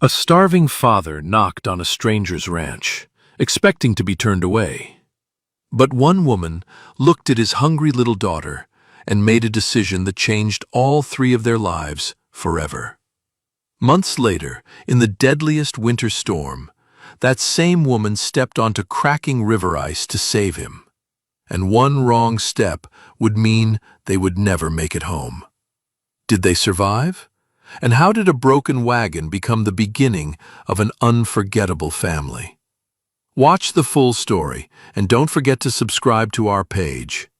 A starving father knocked on a stranger's ranch, expecting to be turned away. But one woman looked at his hungry little daughter and made a decision that changed all three of their lives forever. Months later, in the deadliest winter storm, that same woman stepped onto cracking river ice to save him. And one wrong step would mean they would never make it home. Did they survive? And how did a broken wagon become the beginning of an unforgettable family? Watch the full story, and don't forget to subscribe to our page.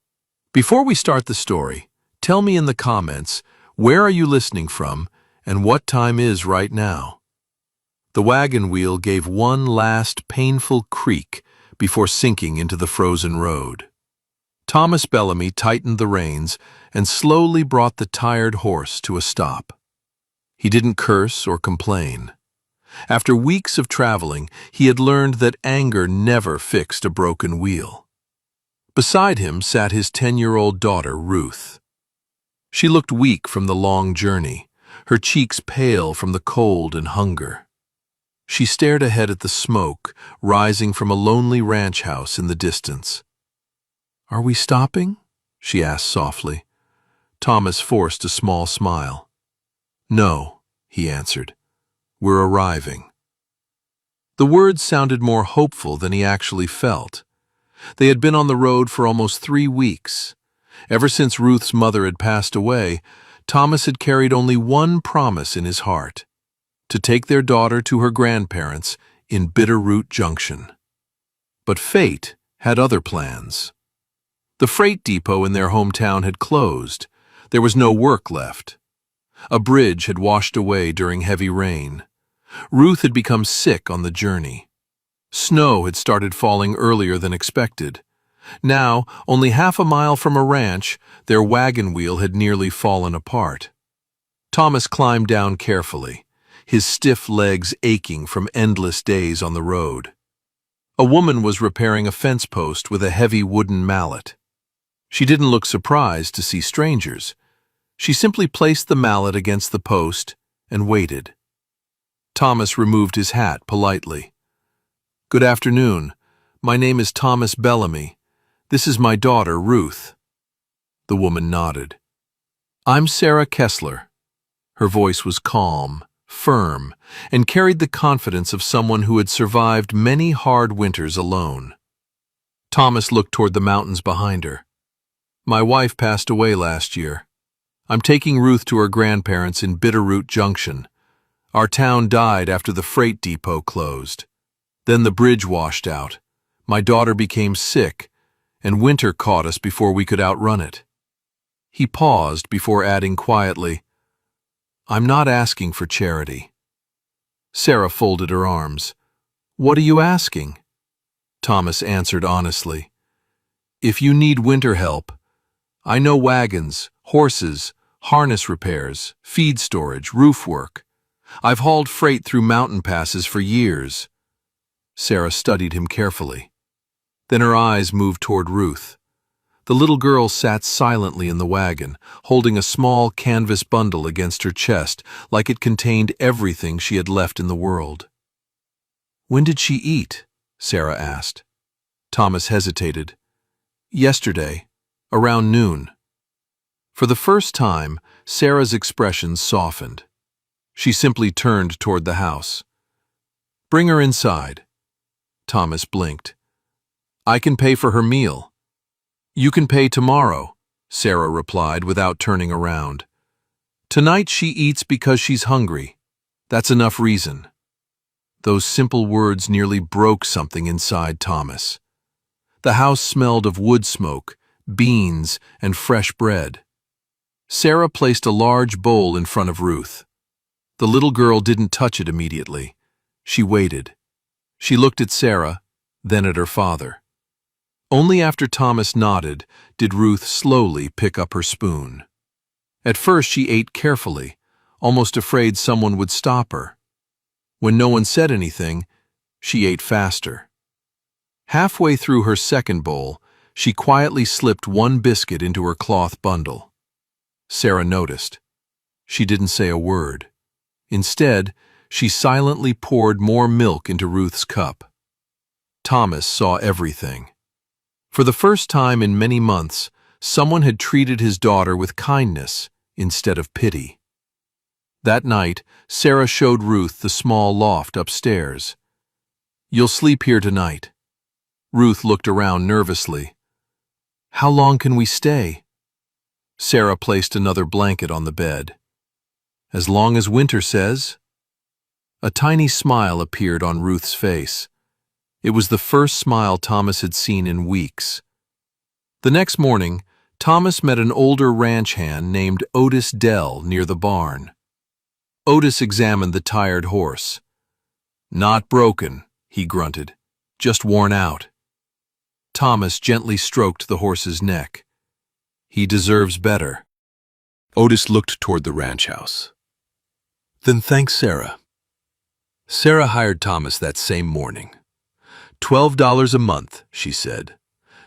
Before we start the story, tell me in the comments, where are you listening from and what time is right now? The wagon wheel gave one last painful creak before sinking into the frozen road. Thomas Bellamy tightened the reins and slowly brought the tired horse to a stop. He didn't curse or complain. After weeks of traveling, he had learned that anger never fixed a broken wheel. Beside him sat his 10-year-old daughter, Ruth. She looked weak from the long journey, her cheeks pale from the cold and hunger. She stared ahead at the smoke rising from a lonely ranch house in the distance. "Are we stopping?" she asked softly. Thomas forced a small smile. "No," he answered. "We're arriving." The words sounded more hopeful than he actually felt. They had been on the road for almost 3 weeks. Ever since Ruth's mother had passed away, Thomas had carried only one promise in his heart: to take their daughter to her grandparents in Bitterroot Junction. But fate had other plans. The freight depot in their hometown had closed. There was no work left. A bridge had washed away during heavy rain. Ruth had become sick on the journey. Snow had started falling earlier than expected. Now, only half a mile from a ranch, their wagon wheel had nearly fallen apart. Thomas climbed down carefully, his stiff legs aching from endless days on the road. A woman was repairing a fence post with a heavy wooden mallet. She didn't look surprised to see strangers. She simply placed the mallet against the post and waited. Thomas removed his hat politely. "Good afternoon. My name is Thomas Bellamy. This is my daughter, Ruth." The woman nodded. "I'm Sarah Kessler." Her voice was calm, firm, and carried the confidence of someone who had survived many hard winters alone. Thomas looked toward the mountains behind her. "My wife passed away last year. I'm taking Ruth to her grandparents in Bitterroot Junction. Our town died after the freight depot closed. Then the bridge washed out. My daughter became sick, and winter caught us before we could outrun it." He paused before adding quietly, "I'm not asking for charity." Sarah folded her arms. "What are you asking?" Thomas answered honestly. "If you need winter help, I know wagons, horses, harness repairs, feed storage, roof work. I've hauled freight through mountain passes for years." Sarah studied him carefully. Then her eyes moved toward Ruth. The little girl sat silently in the wagon, holding a small canvas bundle against her chest like it contained everything she had left in the world. "When did she eat?" Sarah asked. Thomas hesitated. "Yesterday, around noon." For the first time, Sarah's expression softened. She simply turned toward the house. "Bring her inside." Thomas blinked. "I can pay for her meal." "You can pay tomorrow," Sarah replied without turning around. "Tonight she eats because she's hungry. That's enough reason." Those simple words nearly broke something inside Thomas. The house smelled of wood smoke, beans, and fresh bread. Sarah placed a large bowl in front of Ruth. The little girl didn't touch it immediately. She waited. She looked at Sarah, then at her father. Only after Thomas nodded did Ruth slowly pick up her spoon. At first she ate carefully, almost afraid someone would stop her. When no one said anything, she ate faster. Halfway through her second bowl, she quietly slipped one biscuit into her cloth bundle. Sarah noticed. She didn't say a word. Instead, She silently poured more milk into Ruth's cup. Thomas saw everything. For the first time in many months, someone had treated his daughter with kindness instead of pity. That night, Sarah showed Ruth the small loft upstairs. "You'll sleep here tonight." Ruth looked around nervously. "How long can we stay?" Sarah placed another blanket on the bed. "As long as winter says." A tiny smile appeared on Ruth's face. It was the first smile Thomas had seen in weeks. The next morning, Thomas met an older ranch hand named Otis Dell near the barn. Otis examined the tired horse. "Not broken," he grunted, "just worn out." Thomas gently stroked the horse's neck. "He deserves better." Otis looked toward the ranch house. "Then thanks Sarah." Sarah hired Thomas that same morning. $12 a month, she said.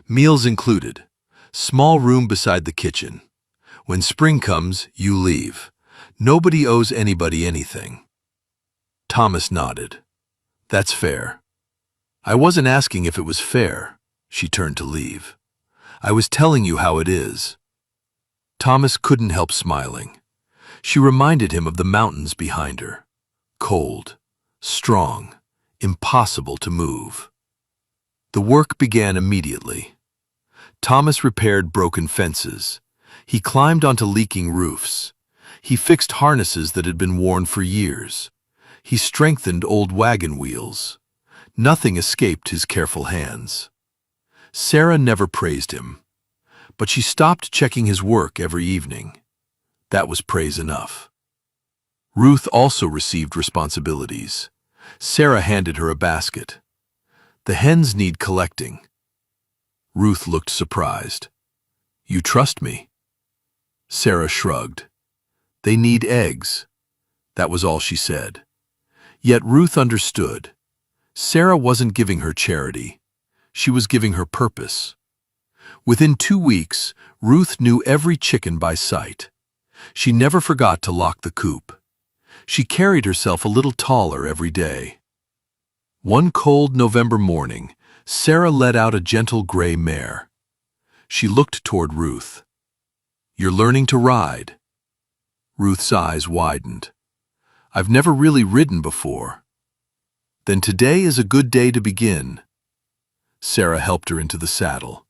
Meals included. Small room beside the kitchen. When spring comes, you leave. Nobody owes anybody anything. Thomas nodded. "That's fair." "I wasn't asking if it was fair." She turned to leave. "I was telling you how it is." Thomas couldn't help smiling. She reminded him of the mountains behind her. Cold, strong, impossible to move. The work began immediately. Thomas repaired broken fences. He climbed onto leaking roofs. He fixed harnesses that had been worn for years. He strengthened old wagon wheels. Nothing escaped his careful hands. Sarah never praised him, but she stopped checking his work every evening. That was praise enough. Ruth also received responsibilities. Sarah handed her a basket. "The hens need collecting." Ruth looked surprised. "You trust me?" Sarah shrugged. "They need eggs." That was all she said. Yet Ruth understood. Sarah wasn't giving her charity. She was giving her purpose. Within 2 weeks, Ruth knew every chicken by sight. She never forgot to lock the coop. She carried herself a little taller every day. One cold November morning, Sarah led out a gentle gray mare. She looked toward Ruth. "You're learning to ride." Ruth's eyes widened. "I've never really ridden before." "Then today is a good day to begin." Sarah helped her into the saddle.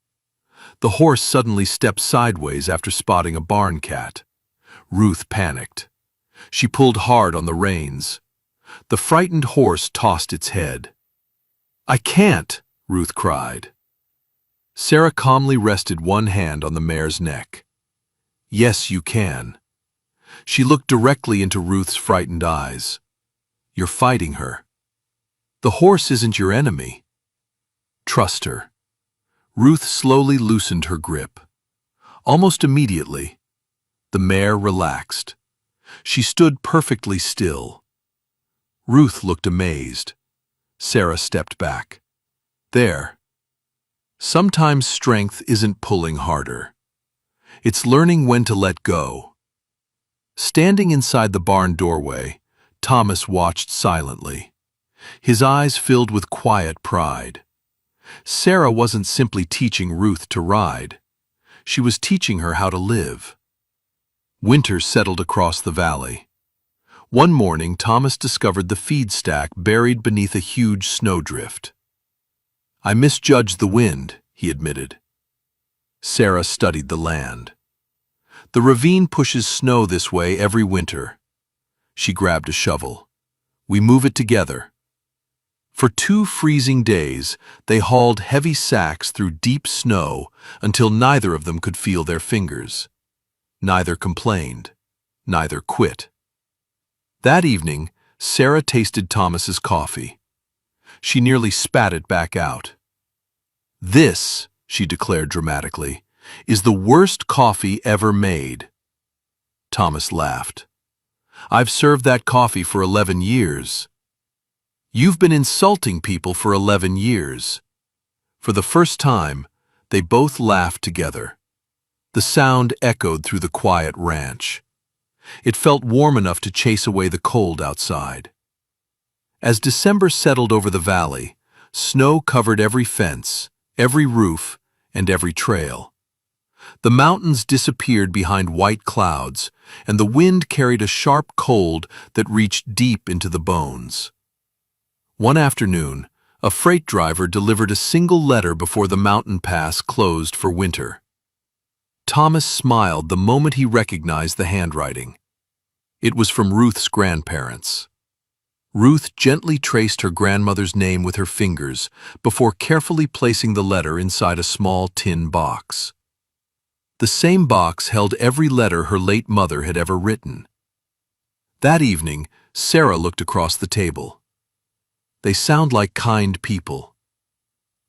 The horse suddenly stepped sideways after spotting a barn cat. Ruth panicked. She pulled hard on the reins. The frightened horse tossed its head. "I can't!" Ruth cried. Sarah calmly rested one hand on the mare's neck. "Yes, you can." She looked directly into Ruth's frightened eyes. "You're fighting her. The horse isn't your enemy. Trust her." Ruth slowly loosened her grip. Almost immediately, the mare relaxed. She stood perfectly still. Ruth looked amazed. Sarah stepped back. "There." Sometimes strength isn't pulling harder. It's learning when to let go. Standing inside the barn doorway, Thomas watched silently. His eyes filled with quiet pride. Sarah wasn't simply teaching Ruth to ride. She was teaching her how to live. Winter settled across the valley. One morning, Thomas discovered the feed stack buried beneath a huge snowdrift. "I misjudged the wind," he admitted. Sarah studied the land. "The ravine pushes snow this way every winter." She grabbed a shovel. "We move it together." For 2 freezing days, they hauled heavy sacks through deep snow until neither of them could feel their fingers. Neither complained. Neither quit. That evening, Sarah tasted Thomas's coffee. She nearly spat it back out. "This," she declared dramatically, "is the worst coffee ever made." Thomas laughed. "I've served that coffee for 11 years. You've been insulting people for 11 years. For the first time, they both laughed together. The sound echoed through the quiet ranch. It felt warm enough to chase away the cold outside. As December settled over the valley, snow covered every fence, every roof, and every trail. The mountains disappeared behind white clouds, and the wind carried a sharp cold that reached deep into the bones. One afternoon, a freight driver delivered a single letter before the mountain pass closed for winter. Thomas smiled the moment he recognized the handwriting. It was from Ruth's grandparents. Ruth gently traced her grandmother's name with her fingers before carefully placing the letter inside a small tin box. The same box held every letter her late mother had ever written. That evening, Sarah looked across the table. "They sound like kind people."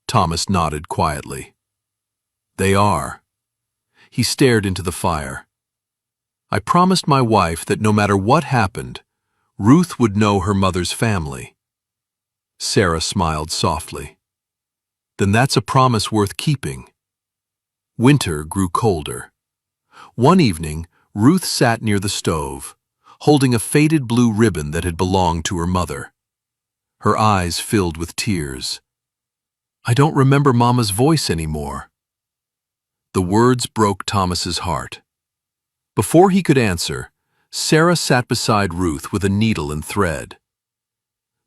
Thomas nodded quietly. "They are." He stared into the fire. "I promised my wife that no matter what happened, Ruth would know her mother's family." Sarah smiled softly. "Then that's a promise worth keeping." Winter grew colder. One evening, Ruth sat near the stove, holding a faded blue ribbon that had belonged to her mother. Her eyes filled with tears. "I don't remember Mama's voice anymore." The words broke Thomas's heart. Before he could answer, Sarah sat beside Ruth with a needle and thread.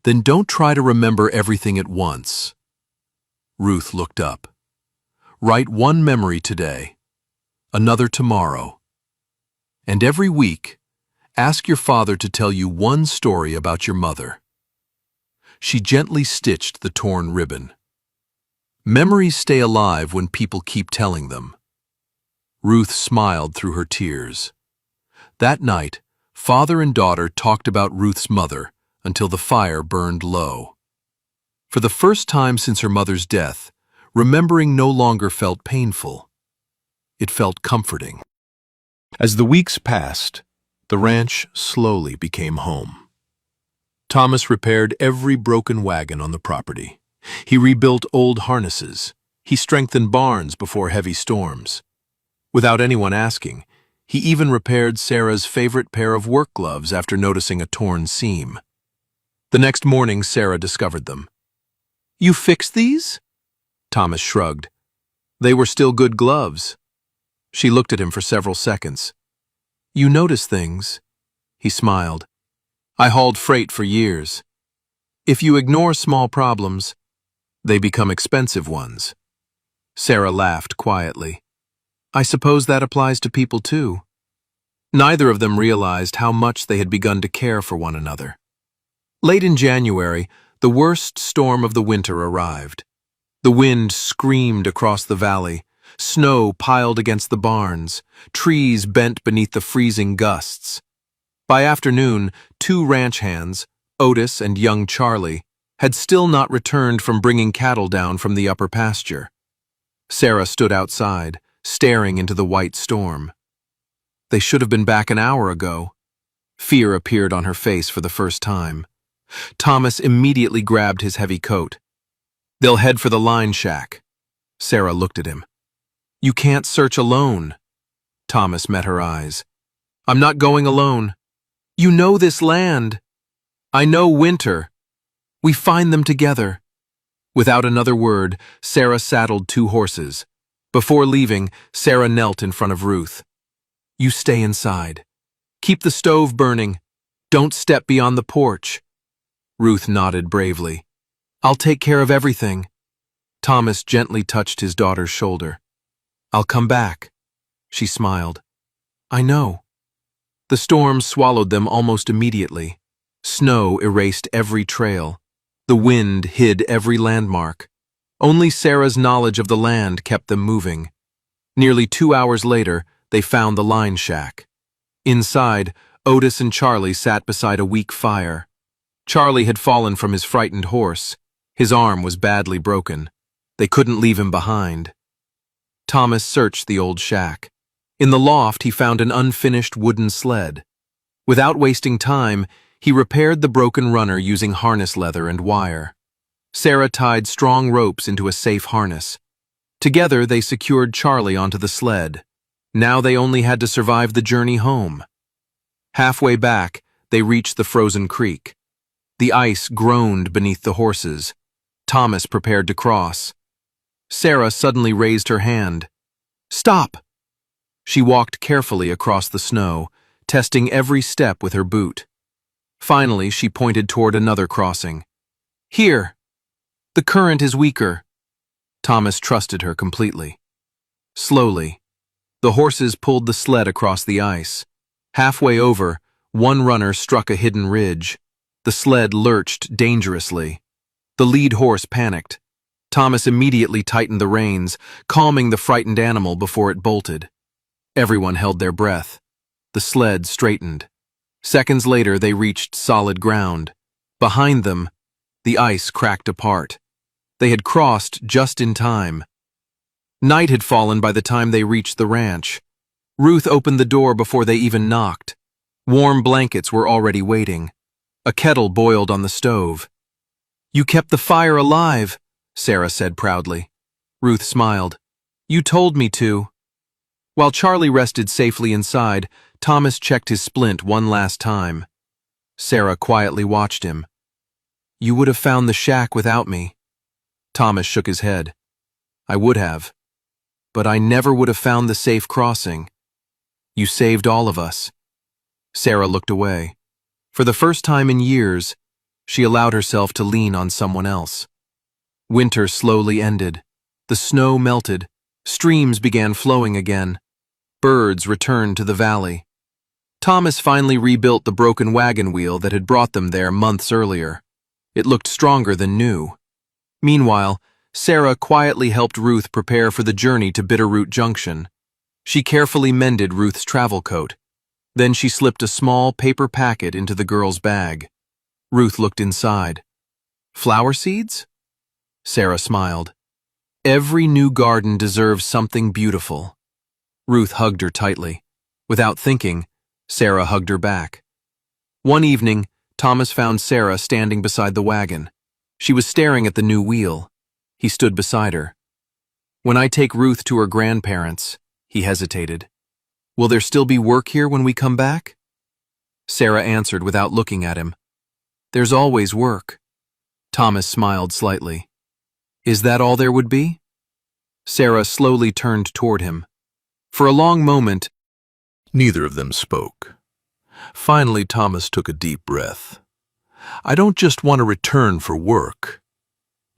"Then don't try to remember everything at once." Ruth looked up. "Write one memory today, another tomorrow. And every week, ask your father to tell you one story about your mother." She gently stitched the torn ribbon. Memories stay alive when people keep telling them. Ruth smiled through her tears. That night, father and daughter talked about Ruth's mother until the fire burned low. For the first time since her mother's death, remembering no longer felt painful. It felt comforting. As the weeks passed, the ranch slowly became home. Thomas repaired every broken wagon on the property. He rebuilt old harnesses. He strengthened barns before heavy storms. Without anyone asking, he even repaired Sarah's favorite pair of work gloves after noticing a torn seam. The next morning, Sarah discovered them. "You fixed these?" Thomas shrugged. "They were still good gloves." She looked at him for several seconds. "You notice things." He smiled. "I hauled freight for years. If you ignore small problems, they become expensive ones." Sarah laughed quietly. "I suppose that applies to people too." Neither of them realized how much they had begun to care for one another. Late in January, the worst storm of the winter arrived. The wind screamed across the valley. Snow piled against the barns. Trees bent beneath the freezing gusts. By afternoon, 2 ranch hands, Otis and young Charlie, had still not returned from bringing cattle down from the upper pasture. Sarah stood outside, staring into the white storm. They should have been back an hour ago. Fear appeared on her face for the first time. Thomas immediately grabbed his heavy coat. "They'll head for the line shack." Sarah looked at him. "You can't search alone." Thomas met her eyes. "I'm not going alone. You know this land." "I know winter. We find them together." Without another word, Sarah saddled 2 horses. Before leaving, Sarah knelt in front of Ruth. "You stay inside. Keep the stove burning. Don't step beyond the porch." Ruth nodded bravely. "I'll take care of everything." Thomas gently touched his daughter's shoulder. "I'll come back." She smiled. "I know." The storm swallowed them almost immediately. Snow erased every trail. The wind hid every landmark. Only Sarah's knowledge of the land kept them moving. Nearly 2 hours later, they found the line shack. Inside, Otis and Charlie sat beside a weak fire. Charlie had fallen from his frightened horse. His arm was badly broken. They couldn't leave him behind. Thomas searched the old shack. In the loft, he found an unfinished wooden sled. Without wasting time, he repaired the broken runner using harness leather and wire. Sarah tied strong ropes into a safe harness. Together, they secured Charlie onto the sled. Now they only had to survive the journey home. Halfway back, they reached the frozen creek. The ice groaned beneath the horses. Thomas prepared to cross. Sarah suddenly raised her hand. "Stop!" She walked carefully across the snow, testing every step with her boot. Finally, she pointed toward another crossing. "Here! The current is weaker." Thomas trusted her completely. Slowly, the horses pulled the sled across the ice. Halfway over, one runner struck a hidden ridge. The sled lurched dangerously. The lead horse panicked. Thomas immediately tightened the reins, calming the frightened animal before it bolted. Everyone held their breath. The sled straightened. Seconds later, they reached solid ground. Behind them, the ice cracked apart. They had crossed just in time. Night had fallen by the time they reached the ranch. Ruth opened the door before they even knocked. Warm blankets were already waiting. A kettle boiled on the stove. "You kept the fire alive," Sarah said proudly. Ruth smiled. "You told me to." While Charlie rested safely inside, Thomas checked his splint one last time. Sarah quietly watched him. "You would have found the shack without me." Thomas shook his head. "I would have. But I never would have found the safe crossing. You saved all of us." Sarah looked away. For the first time in years, she allowed herself to lean on someone else. Winter slowly ended. The snow melted. Streams began flowing again. Birds returned to the valley. Thomas finally rebuilt the broken wagon wheel that had brought them there months earlier. It looked stronger than new. Meanwhile, Sarah quietly helped Ruth prepare for the journey to Bitterroot Junction. She carefully mended Ruth's travel coat. Then she slipped a small paper packet into the girl's bag. Ruth looked inside. "Flower seeds?" Sarah smiled. "Every new garden deserves something beautiful." Ruth hugged her tightly. Without thinking, Sarah hugged her back. One evening, Thomas found Sarah standing beside the wagon. She was staring at the new wheel. He stood beside her. "When I take Ruth to her grandparents," he hesitated, "will there still be work here when we come back?" Sarah answered without looking at him. "There's always work." Thomas smiled slightly. "Is that all there would be?" Sarah slowly turned toward him. For a long moment, neither of them spoke. Finally, Thomas took a deep breath. "I don't just want to return for work.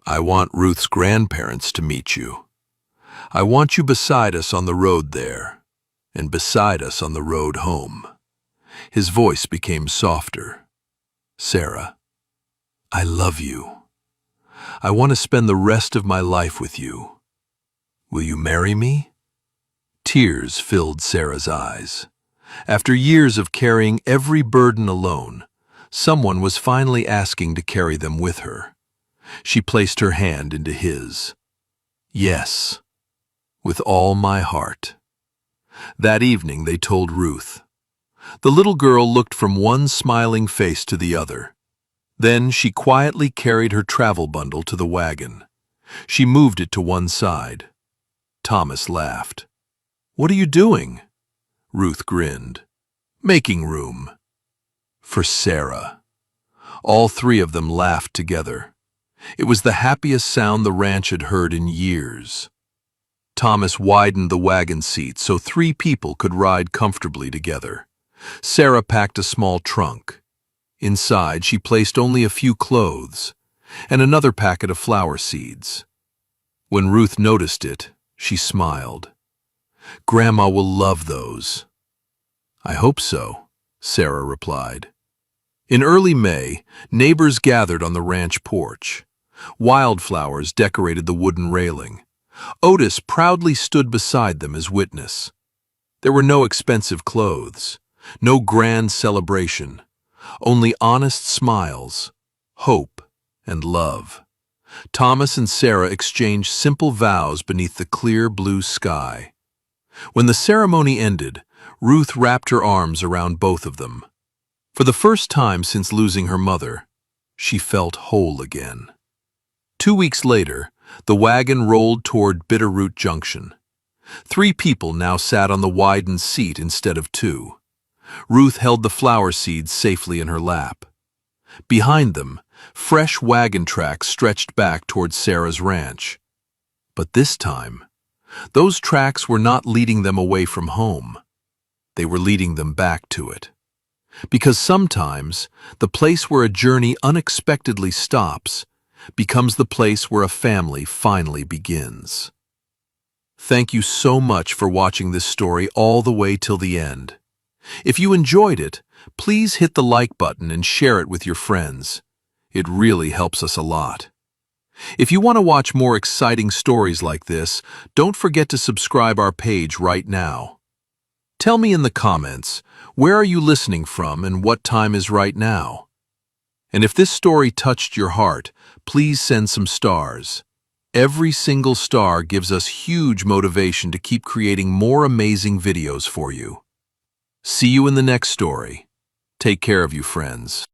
I want Ruth's grandparents to meet you. I want you beside us on the road there, and beside us on the road home." His voice became softer. "Sarah, I love you. I want to spend the rest of my life with you. Will you marry me?" Tears filled Sarah's eyes. After years of carrying every burden alone, someone was finally asking to carry them with her. She placed her hand into his. "Yes, with all my heart." That evening they told Ruth. The little girl looked from one smiling face to the other. Then she quietly carried her travel bundle to the wagon. She moved it to one side. Thomas laughed. "What are you doing?" Ruth grinned. "Making room." For Sarah. All three of them laughed together. It was the happiest sound the ranch had heard in years. Thomas widened the wagon seat so three people could ride comfortably together. Sarah packed a small trunk. Inside, she placed only a few clothes and another packet of flower seeds. When Ruth noticed it, she smiled. "Grandma will love those." "I hope so," Sarah replied. In early May, neighbors gathered on the ranch porch. Wildflowers decorated the wooden railing. Otis proudly stood beside them as witness. There were no expensive clothes, no grand celebration, only honest smiles, hope, and love. Thomas and Sarah exchanged simple vows beneath the clear blue sky. When the ceremony ended, Ruth wrapped her arms around both of them. For the first time since losing her mother, she felt whole again. 2 weeks later, the wagon rolled toward Bitterroot Junction. 3 people now sat on the widened seat instead of 2. Ruth held the flower seeds safely in her lap. Behind them, fresh wagon tracks stretched back towards Sarah's ranch. But this time, those tracks were not leading them away from home. They were leading them back to it. Because sometimes, the place where a journey unexpectedly stops becomes the place where a family finally begins. Thank you so much for watching this story all the way till the end. If you enjoyed it, please hit the like button and share it with your friends. It really helps us a lot. If you want to watch more exciting stories like this, don't forget to subscribe our page right now. Tell me in the comments, where are you listening from and what time is right now? And if this story touched your heart, please send some stars. Every single star gives us huge motivation to keep creating more amazing videos for you. See you in the next story. Take care of you, friends.